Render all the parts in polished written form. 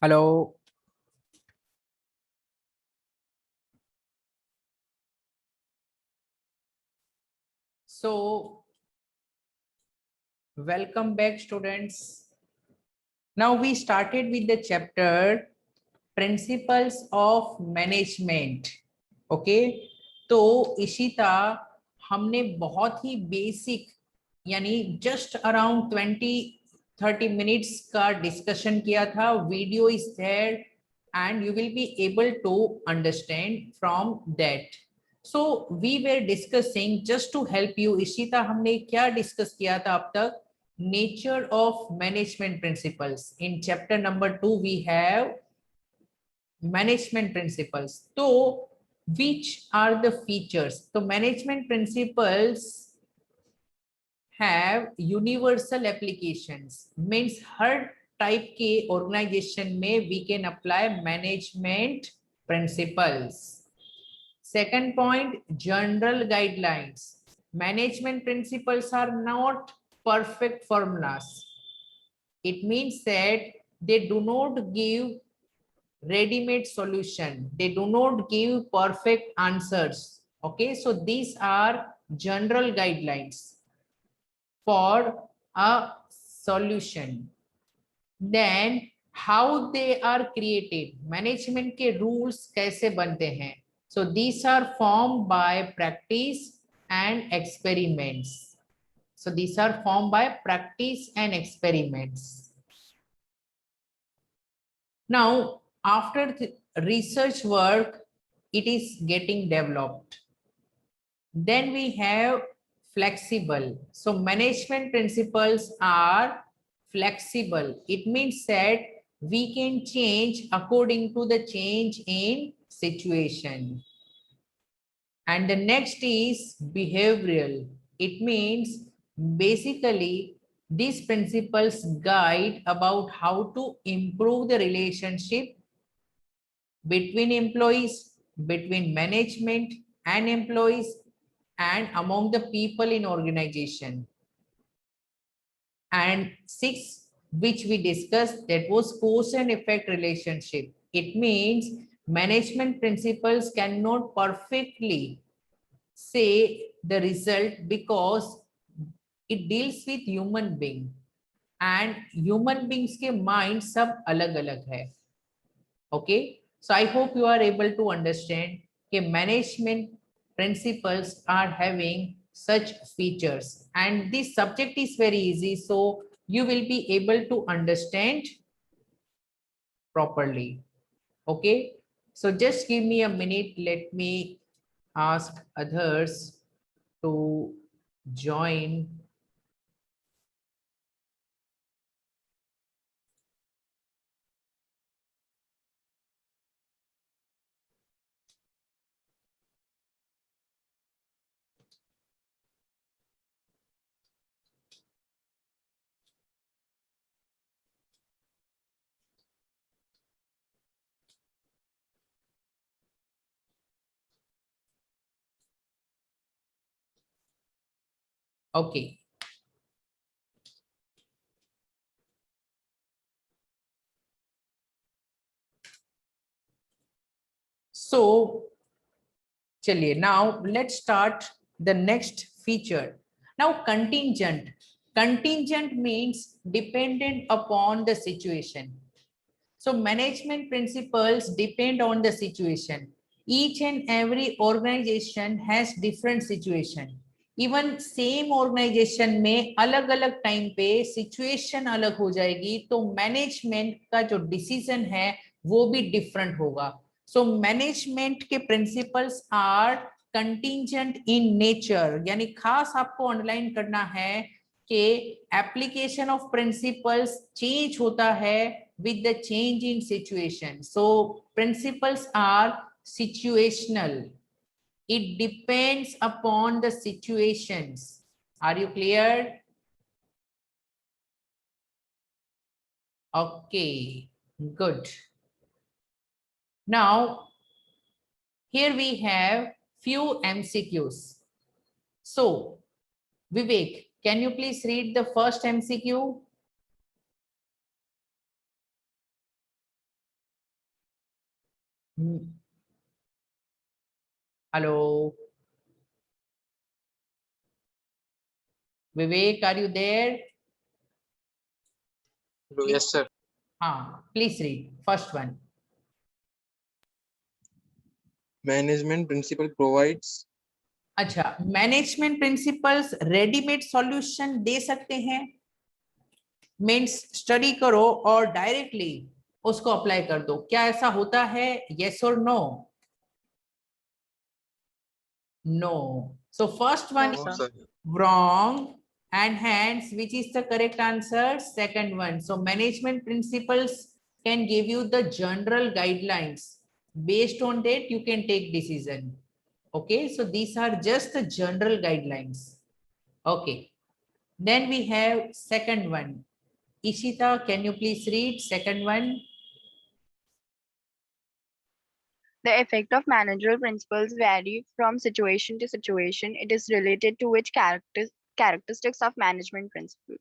Hello. So, welcome back, students. Now we started with the chapter Principles of Management. Okay, तो इशिता हमने बहुत ही basic यानी just around 20-30 minutes का discussion किया था. Video is there and you will be able to understand from that. So we were discussing, just to help you, Ishita हमने क्या डिस्कस किया था अब तक? Nature of management principles. In chapter number 2 we have management principles. So which are the features? So management principles have universal applications, means her type के organisation में we can apply management principles. Second point, general guidelines. Management principles are not perfect formulas. It means that they do not give ready-made solution. They do not give perfect answers. Okay, so these are general guidelines for a solution. Then how they are created, management के rules कैसे बनते हैं? So these are formed by practice and experiments. So these are formed by practice and experiments. Now after the research work, it is getting developed. Then we have flexible. So management principles are flexible. It means that we can change according to the change in situation. And the next is behavioral. It means basically these principles guide about how to improve the relationship between employees, between management and employees, and among the people in organization. And 6, which we discussed, that was cause and effect relationship. It means management principles cannot perfectly say the result because it deals with human being, and human beings के mind सब अलग अलग है. Okay, so I hope you are able to understand that management principles are having such features, and this subject is very easy, so you will be able to understand properly. Okay, so just give me a minute, let me ask others to join. Okay, so चलिए, now let's start the next feature. Now contingent means dependent upon the situation. So management principles depend on the situation. Each and every organization has different situation. Even same organisation में अलग अलग time पे situation अलग हो जाएगी, तो management का जो डिसीजन है वो भी डिफरेंट होगा. सो मैनेजमेंट के principles are contingent in nature, यानी खास आपको अंडरलाइन करना है कि एप्लीकेशन ऑफ प्रिंसिपल्स चेंज होता है with the change in situation. So principles are situational. It depends upon the situations. Are you clear? Okay, good. Now here we have few MCQs. So Vivek, can you please read the first MCQ? Hello, Vivek, are you there? Yes, sir. Please read first one. Management principle provides. अच्छा, management principles readymade solution दे सकते हैं, means study करो और directly उसको apply कर दो, क्या ऐसा होता है? यस और no? No. So first one No, sir. wrong, and hence which is the correct answer? Second one. So management principles can give you the general guidelines, based on that you can take decision. Okay, so these are just the general guidelines. Okay, then we have second one. Ishita, can you please read second one? The effect of managerial principles vary from situation to situation. It is related to which characteristics of management principle.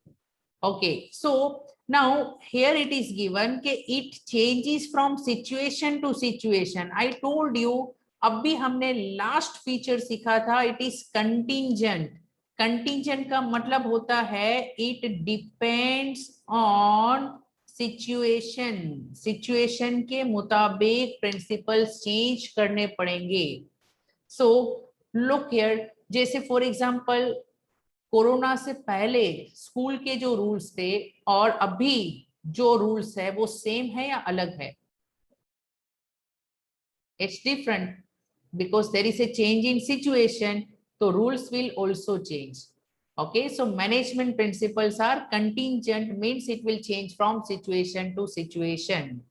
Okay, so now here it is given कि it changes from situation to situation. I told you, अभी हमने last feature सीखा था, it is contingent. Contingent का मतलब होता है it depends on situation. Situation के मुताबिक principles change करने पड़ेंगे. So look here, जैसे for example कोरोना से पहले स्कूल के जो रूल्स थे और अभी जो रूल्स है वो सेम है या अलग है? It's different because there is a change in situation, तो rules will also change. Okay, so management principles are contingent, means it will change from situation to situation.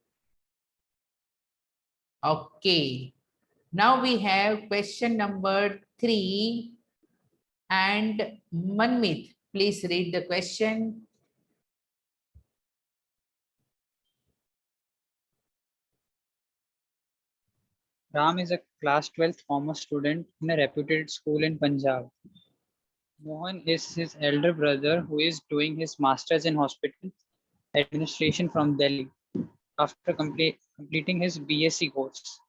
Okay, now we have question number 3, and Manmit, please read the question. Ram is a class 12th commerce student in a reputed school in Punjab. Mohan is his elder brother who is doing his master's in hospital administration from Delhi after completing his BSc course.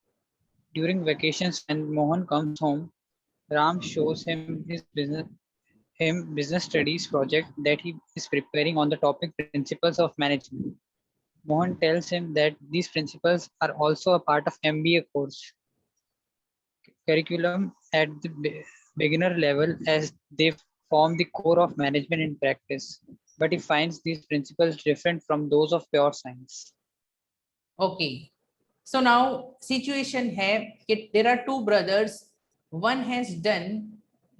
During vacations, when Mohan comes home, Ram shows him his business studies project that he is preparing on the topic principles of management. Mohan tells him that these principles are also a part of MBA course curriculum at the beginner level, as they form the core of management in practice, but he finds these principles different from those of pure science. Okay, so now situation है कि there are two brothers, one has done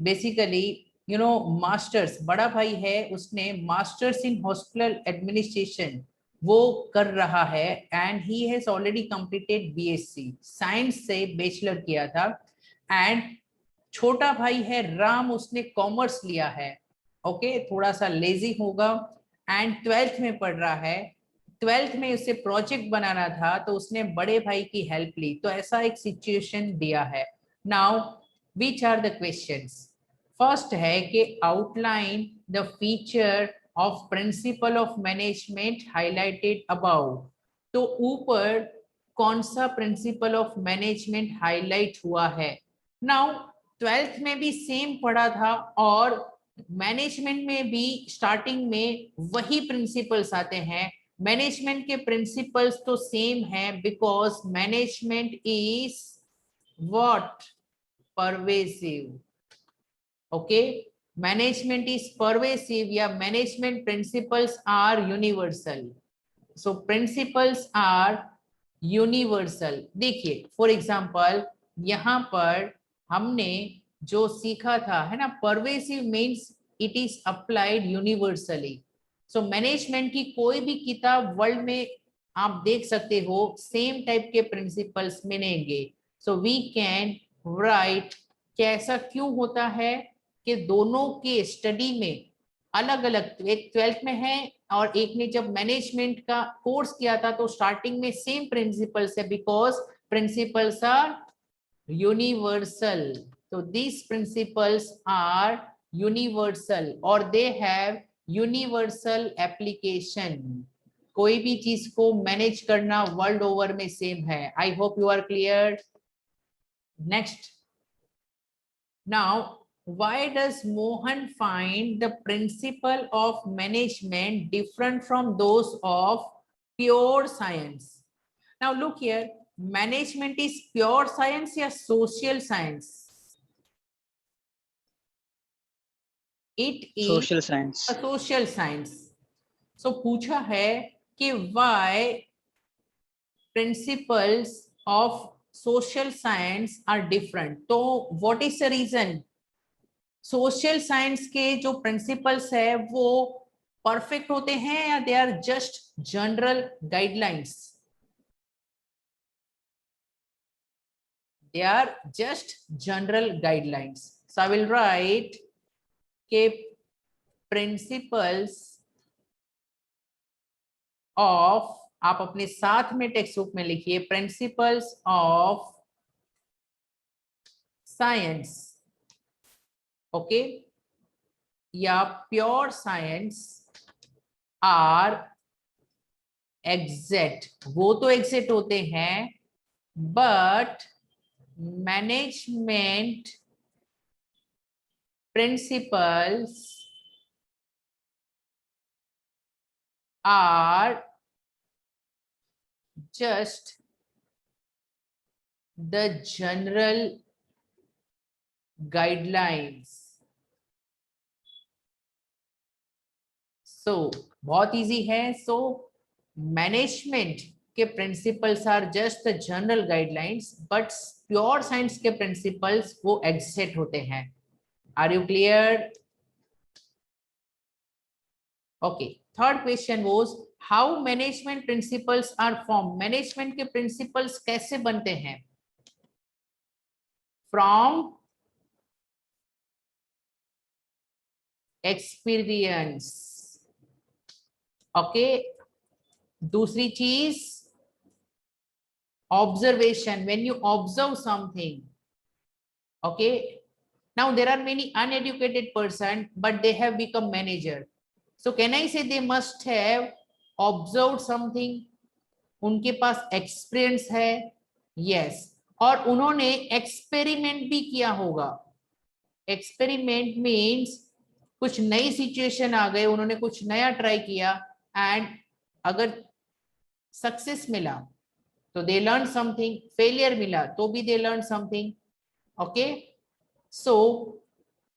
basically masters, बड़ा भाई है उसने masters in hospital administration वो कर रहा है, and he has already completed BSc science से बैचलर किया था, and छोटा भाई है राम, उसने कॉमर्स लिया है. ओके, थोड़ा सा लेजी होगा एंड 12th में पढ़ रहा है. 12th में उसे प्रोजेक्ट बनाना था तो उसने बड़े भाई की हेल्प ली, तो ऐसा एक सिचुएशन दिया है. Now which are the questions? First है कि outline the feature of principle of management highlighted above. तो ऊपर कौन सा प्रिंसिपल ऑफ मैनेजमेंट हाईलाइट हुआ है? नाउ 12th में भी सेम पढ़ा था और मैनेजमेंट में भी स्टार्टिंग में वही प्रिंसिपल्स आते हैं. मैनेजमेंट के प्रिंसिपल्स तो सेम है because management is what? Pervasive. Okay, management is pervasive या management principles are universal. So principles are universal. देखिए फॉर एग्जांपल यहाँ पर हमने जो सीखा था है ना, pervasive means it is applied universally. So management की कोई भी किताब वर्ल्ड में आप देख सकते हो, सेम टाइप के प्रिंसिपल्स मिलेंगे. सो वी कैन राइट कैसा क्यों होता है कि दोनों के स्टडी में अलग अलग, एक 12th में है और एक ने जब मैनेजमेंट का कोर्स किया था तो स्टार्टिंग में सेम प्रिंसिपल्स है because principles are universal. So these principles are universal or they have universal application. कोई भी चीज को मैनेज करना वर्ल्ड ओवर में सेम है. I hope you are clear. Next, now why does Mohan find the principle of management different from those of pure science? Now look here, management is pure science या social science? It is social science. a social science. So पूछा है कि why principles of social science are different. तो what is the reason? Social science के जो principles है वो perfect होते हैं या they are just general guidelines? They are just general guidelines. So I will write के प्रिंसिपल्स ऑफ, आप अपने साथ में टेक्स्ट बुक में लिखिए, प्रिंसिपल्स ऑफ साइंस, ओके, या प्योर साइंस आर एग्जैक्ट. वो तो एग्जैक्ट होते हैं, but management principles are just the general guidelines. So बहुत इजी है. So मैनेजमेंट के principles are just the general guidelines, but pure science के प्रिंसिपल्स वो एग्जैक्ट होते हैं. Are you clear? Okay. Third question was how management principles are form. Management के principles कैसे बनते हैं? From experience. ओके. दूसरी चीज observation. When you observe something, okay. Now there are many uneducated person but they have become manager. So can I say they must have observed something? उनके पास experience है. yes. और उन्होंने experiment भी किया होगा. Experiment means कुछ नई situation आ गए, उन्होंने कुछ नया ट्राई किया, एंड अगर सक्सेस मिला तो दे लर्न समथिंग, फेलियर मिला तो भी they learn something. Okay. So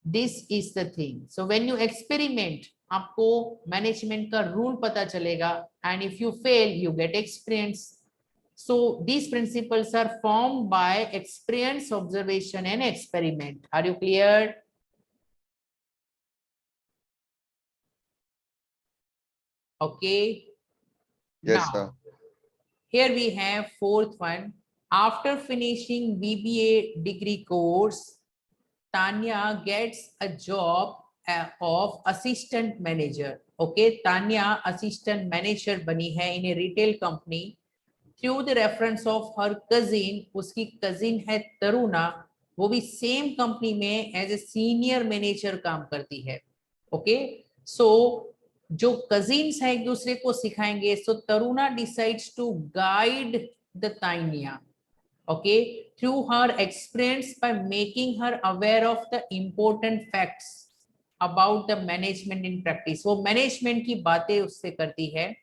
this is the thing. So when you experiment, आपको मैनेजमेंट का रूल पता चलेगा, and if you fail you get experience. So these principles are formed by experience, observation and experiment. Are you clear? Okay. Yes, Now, sir. here we have fourth one. After finishing BBA degree course, Tanya gets a job of assistant manager. Okay, Tanya assistant manager बनी है in a retail company through the reference of her cousin. उसकी cousin है तरुणा, वो भी same company में as a senior manager काम करती है. Okay, so जो cousins हैं एक दूसरे को सिखाएंगे. So Taruna decides to guide the Tanya, okay, through her experience by making her aware of the important facts about the management in practice. वो management की बातें उससे करती है.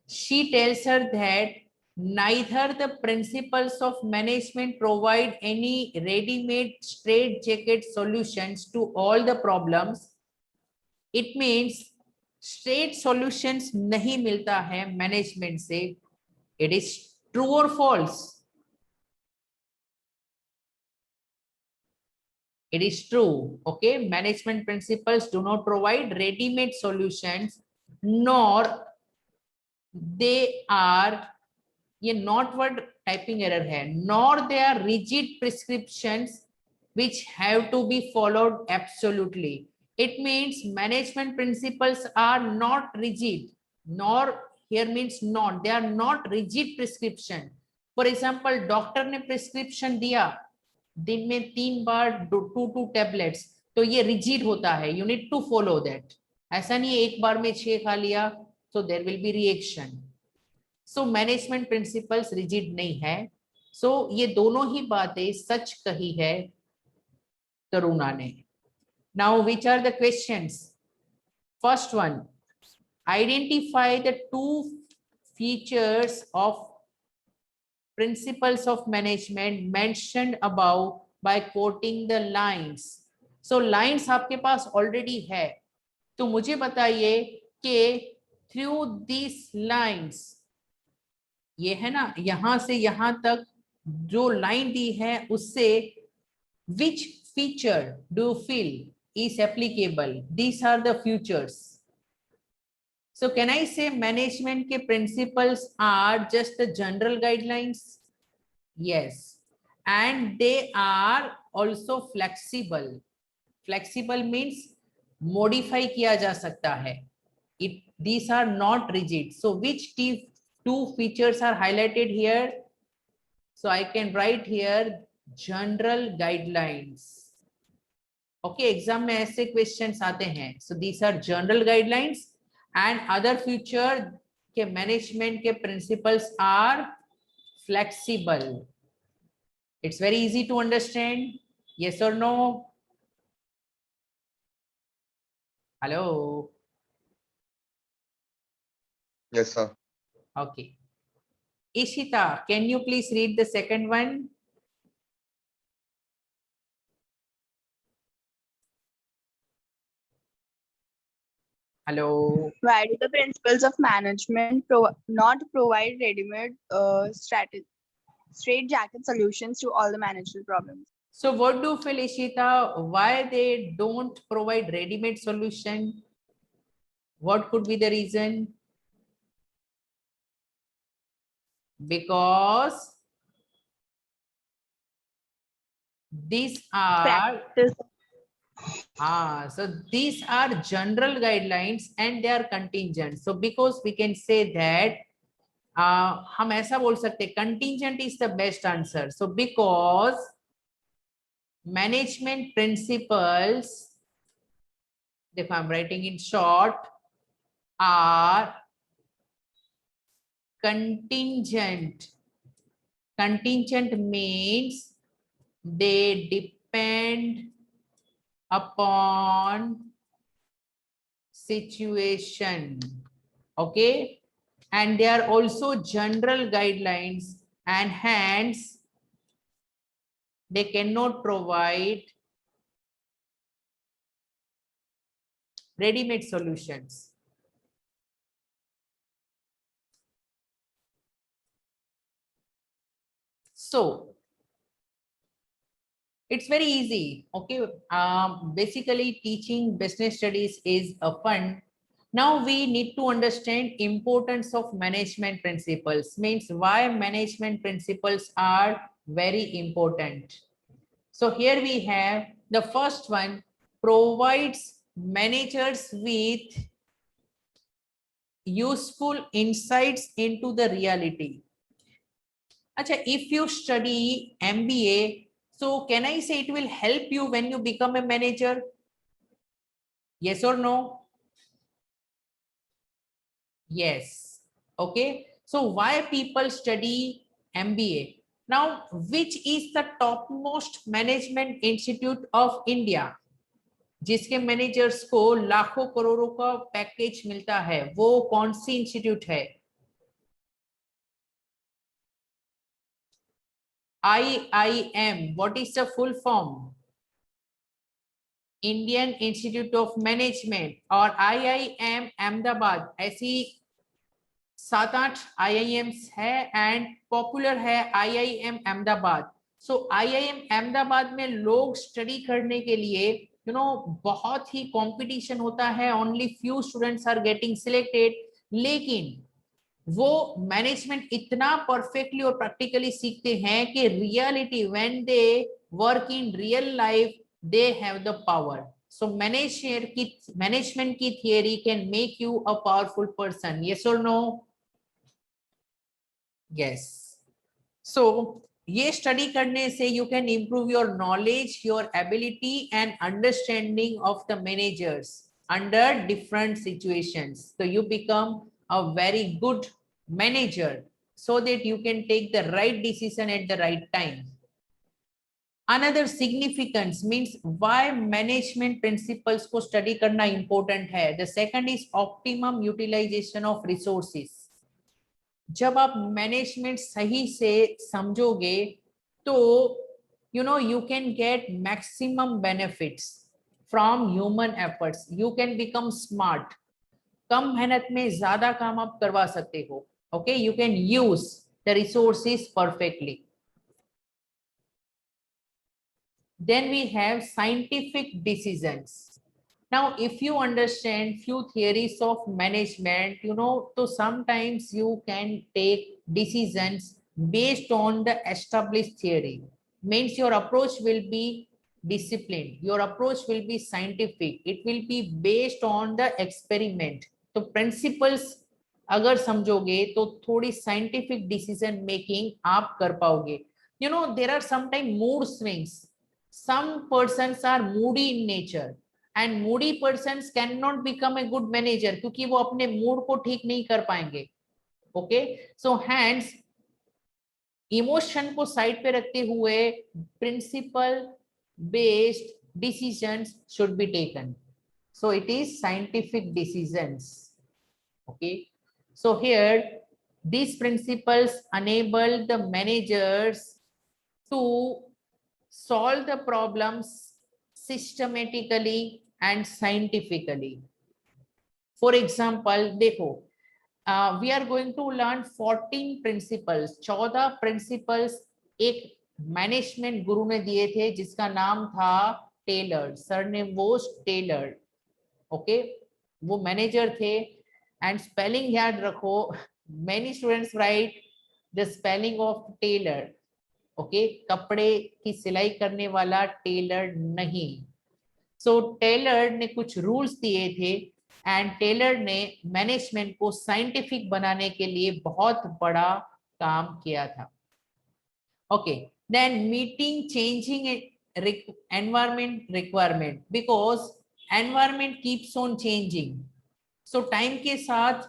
She tells her that neither the principles of management provide any ready-made straitjacket solutions to all the problems. It means straight solutions नहीं मिलता है management से. It is true or false? It is true. Okay, management principles do not provide ready-made solutions, nor they are, ये not word typing error है, nor they are rigid prescriptions which have to be followed absolutely. It means management principles are not rigid, nor here means not, they are not rigid prescription. For example, doctor ने prescription दिया दिन में 3 बार 2 tablets, तो ये rigid होता है. You need to follow that. ऐसा नहीं एक बार में 6 खा लिया तो there will be reaction. So management principles rigid नहीं है. सो ये दोनों ही बातें सच कही है करुणा ने. Now which are the questions? First one, identify the two features of principles of management mentioned above by quoting the lines. So lines आपके पास already है, तो मुझे बताइए कि through these lines, ये है ना, यहां से यहां तक जो लाइन दी है उससे which feature do you feel is applicable? These are the features. So can I say management के principles are just the general guidelines? Yes. And they are also flexible. Flexible means modify किया जा सकता है. These are not rigid. So which two features are highlighted here? So I can write here general guidelines. Okay, exam में ऐसे questions आते हैं. So these are general guidelines. And other feature के management के principles are flexible. It's very easy to understand. Yes or no? Hello. Yes, sir. Okay. Ishita, can you please read the second one? Hello. Why do the principles of management not provide ready-made straight jacket solutions to all the managerial problems? So what do you feel, Ishita? Why they don't provide ready-made solution? What could be the reason? Because these are Practice. so these are general guidelines and they are contingent. So because we can say that हम ऐसा बोल सकते, contingent is the best answer. So because management principles, if I'm writing in short, are contingent. Contingent means they depend upon situation. Okay, and they are also general guidelines and hence they cannot provide ready-made solutions. So it's very easy. Okay, basically teaching business studies is a fun. Now we need to understand importance of management principles, means why management principles are very important. So here we have the first one, provides managers with useful insights into the reality. Acha, if you study MBA, so can I say it will help you when you become a manager? Yes or no? Yes. Okay. So why people study MBA? Now, which is the topmost management institute of India? जिसके managers को लाखों करोड़ों का package मिलता है, वो कौन सी institute है? IIM. What is the full form? Indian institute of management. और IIM अहमदाबाद, ऐसी 7-8 IIMs है एंड पॉपुलर है IIM अहमदाबाद. सो IIM अहमदाबाद में लोग स्टडी करने के लिए बहुत ही कंपटीशन होता है, only few students are getting selected. लेकिन वो मैनेजमेंट इतना परफेक्टली और प्रैक्टिकली सीखते हैं कि reality when they work in real life they have the power. So management की theory can make you a powerful person. Yes और नो? यस. सो ये स्टडी करने से you can improve your knowledge, your ability and understanding of the managers under different situations. So you become a very good manager so that you can take the right decision at the right time. Another significance means why management principles को study करना important है. The second is optimum utilization of resources. जब आप management सही से समझोगे तो you can get maximum benefits from human efforts. You can become smart. कम मेहनत में ज्यादा काम आप करवा सकते हो. Okay, you can use the resources perfectly. Then we have scientific decisions. Now, if you understand few theories of management, so sometimes you can take decisions based on the established theory. Means your approach will be disciplined. Your approach will be scientific. It will be based on the experiment. So principles अगर समझोगे तो थोड़ी scientific decision making आप कर पाओगे. There are sometimes mood swings. Some persons are moody in nature. And moody persons cannot become a good manager क्योंकि वो अपने मूड को ठीक नहीं कर पाएंगे. Okay, so hence इमोशन को साइड पे रखते हुए principle based decisions should be taken. So it is scientific decisions. Okay, so here these principles enable the managers to solve the problems systematically and scientifically. For example, देखो, we are going to learn 14 principles. 14 principles एक management गुरु ने दिए थे जिसका नाम था Taylor. Surname was Taylor. Okay, वो मैनेजर थे. एंड स्पेलिंग याद रखो. Many students write the spelling of tailor. Okay, कपड़े की सिलाई करने वाला टेलर नहीं. सो टेलर ने कुछ रूल्स दिए थे एंड टेलर ने मैनेजमेंट को साइंटिफिक बनाने के लिए बहुत बड़ा काम किया था. Okay, then meeting changing environment requirement because environment keeps on changing. So time के साथ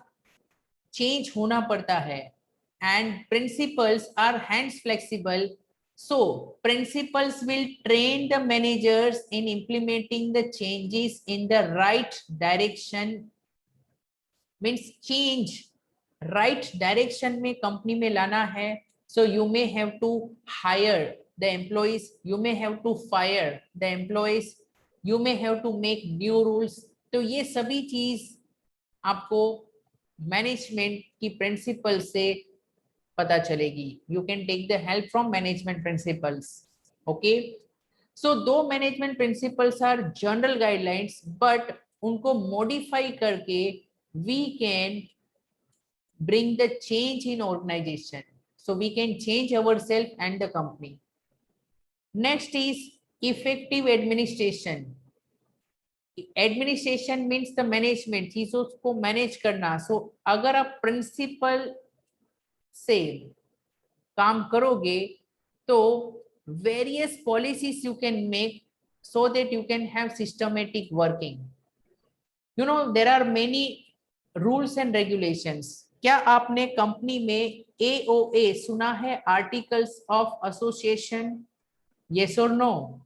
चेंज होना पड़ता है and principals are hence flexible. So principals will train the managers in implementing the changes in the right direction. Means change right direction में company में लाना है. So you may have to hire the employees, you may have to fire the employees, you may have to make new rules. तो ये सभी चीज आपको management की प्रिंसिपल से पता चलेगी. You can take the help from management principles. Okay, so दो management principles are general guidelines but उनको मॉडिफाई करके we can bring the change in organisation. So we can change our self and the company. Next is effective administration. Administration means the management, चीजों को manage करना. सो अगर आप principal से काम करोगे तो various policies you can make so that you can have systematic working. There are many rules and regulations. क्या आपने कंपनी में AOA सुना है, आर्टिकल्स ऑफ एसोसिएशन? यस और नो?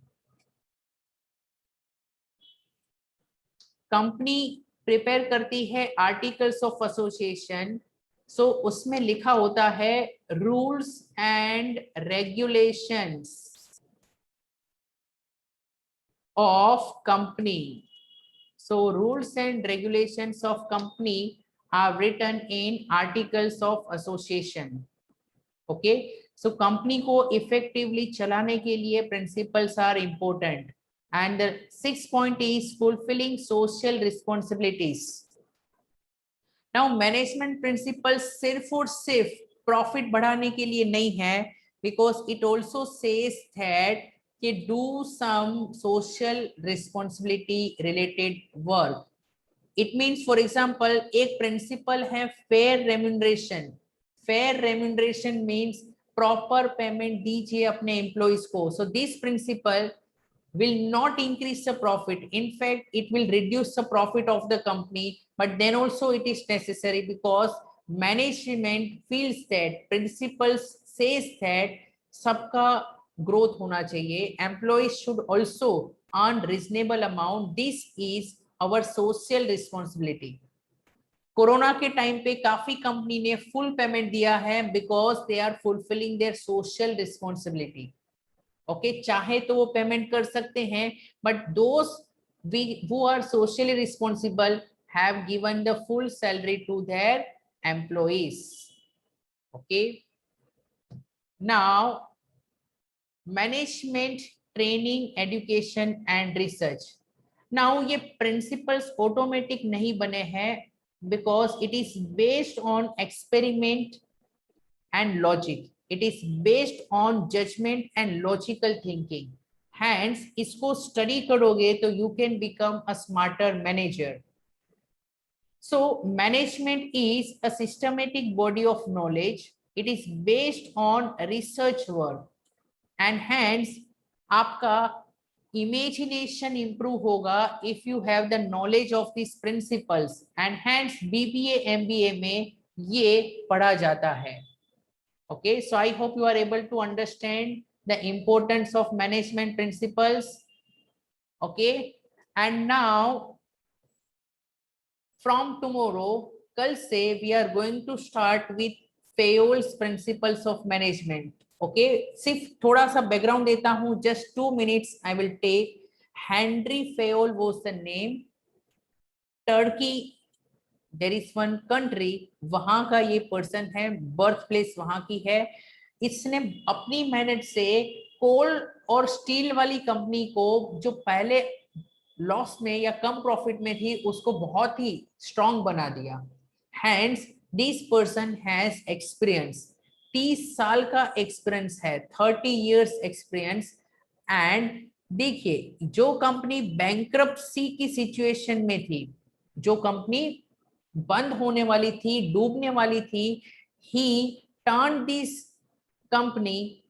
कंपनी प्रिपेयर करती है आर्टिकल्स ऑफ एसोसिएशन. सो उसमें लिखा होता है rules and regulations of company. So rules and regulations of company are written in articles of association. Okay, so company को इफेक्टिवली चलाने के लिए principles are important. And the sixth point is fulfilling social responsibilities. Now management principles सिर्फ और सिर्फ profit बढ़ाने के लिए नहीं है, because it also says that कि do some social responsibility related work. It means for example एक principle है fair remuneration. Fair remuneration means proper payment दीजिए अपने employees को. So this principle will not increase the profit. In fact, it will reduce the profit of the company, but then also it is necessary because management feels that, principles says that सबका growth होना चाहिए, employees should also earn reasonable amount, this is our social responsibility. Corona के time पे काफी company ने full payment दिया है because they are fulfilling their social responsibility. Okay, चाहे तो वो पेमेंट कर सकते हैं, but those who are socially responsible have given the full salary to their employees. Okay, now management training education and research. Now ये principles automatic नहीं बने हैं because it is based on experiment and logic. It is based on judgment and logical thinking. Hence, इसको study करोगे तो you can become a smarter manager. So, management is a systematic body of knowledge. It is based on research work, and hence आपका imagination improve होगा if you have the knowledge of these principles, and hence BBA MBA में ये पढ़ा जाता है. Okay, so I hope you are able to understand the importance of management principles. Okay, and now from tomorrow, कल से we are going to start with Fayol's principles of management. Okay, सिर्फ थोड़ा सा background देता हूँ, just 2 minutes I will take. Henry Fayol was the name. Turkey, there is one country, वहां का ये पर्सन है, बर्थ प्लेस वहां की है. इसने अपनी मेहनत से कोल और स्टील वाली कंपनी को जो पहले लॉस में या कम प्रॉफिट में थी उसको बहुत ही स्ट्रॉन्ग बना दिया. Hence this person has experience, 30 साल का एक्सपीरियंस है, 30 इयर्स एक्सपीरियंस. एंड देखिए, जो कंपनी बैंक्रप्सी की सिचुएशन में थी, जो कंपनी बंद होने वाली थी, डूबने वाली थी, he turned this company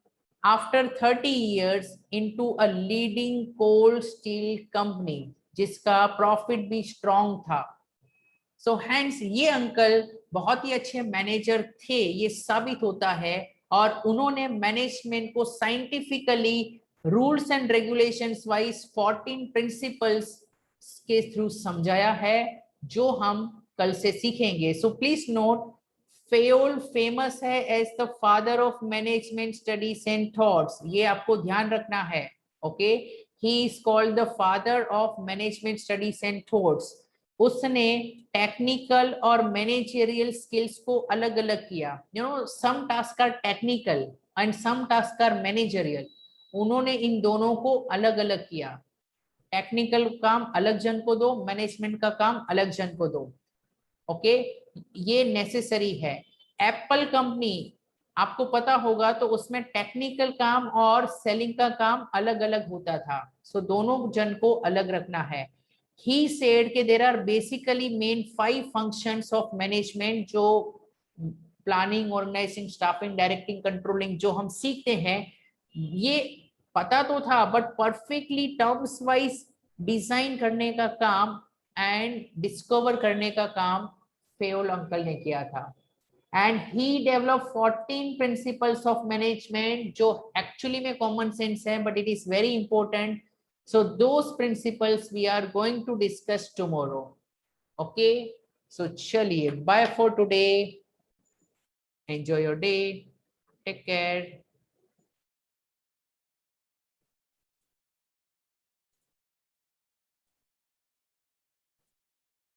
after 30 years into a leading coal steel company जिसका प्रॉफिट भी स्ट्रॉन्ग था. सो हैंस ये अंकल बहुत ही अच्छे मैनेजर थे, ये साबित होता है. और उन्होंने मैनेजमेंट को scientifically rules and regulations wise 14 principles के थ्रू समझाया है, जो हम कल से सीखेंगे. So please note, Fayol famous है as the father of management studies and thoughts. ये आपको ध्यान रखना है. Okay, he is called the father of management studies and thoughts. उसने टेक्निकल और मैनेजरियल स्किल्स को अलग अलग किया. You know, some task are technical and some task are managerial. उन्होंने इन दोनों को अलग अलग किया. टेक्निकल काम अलग जन को दो, मैनेजमेंट का काम अलग जन को दो. ओके, ये नेसेसरी है. एप्पल कंपनी आपको पता होगा, तो उसमें टेक्निकल काम और सेलिंग का काम अलग अलग होता था. सो दोनों जन को अलग रखना है. He said कि there are basically main 5 functions of management, जो planning, organising, staffing, directing, controlling जो हम सीखते हैं, ये पता तो था, but perfectly terms wise design करने का काम एंड डिस्कवर करने का काम फेयोल अंकल ने किया था. And he develop 14 principles of management, जो एक्चुअली में कॉमन सेंस है, but it is very important. So those principles we are going to discuss tomorrow. Okay, so chaliye, bye for today. Enjoy your day. Take care.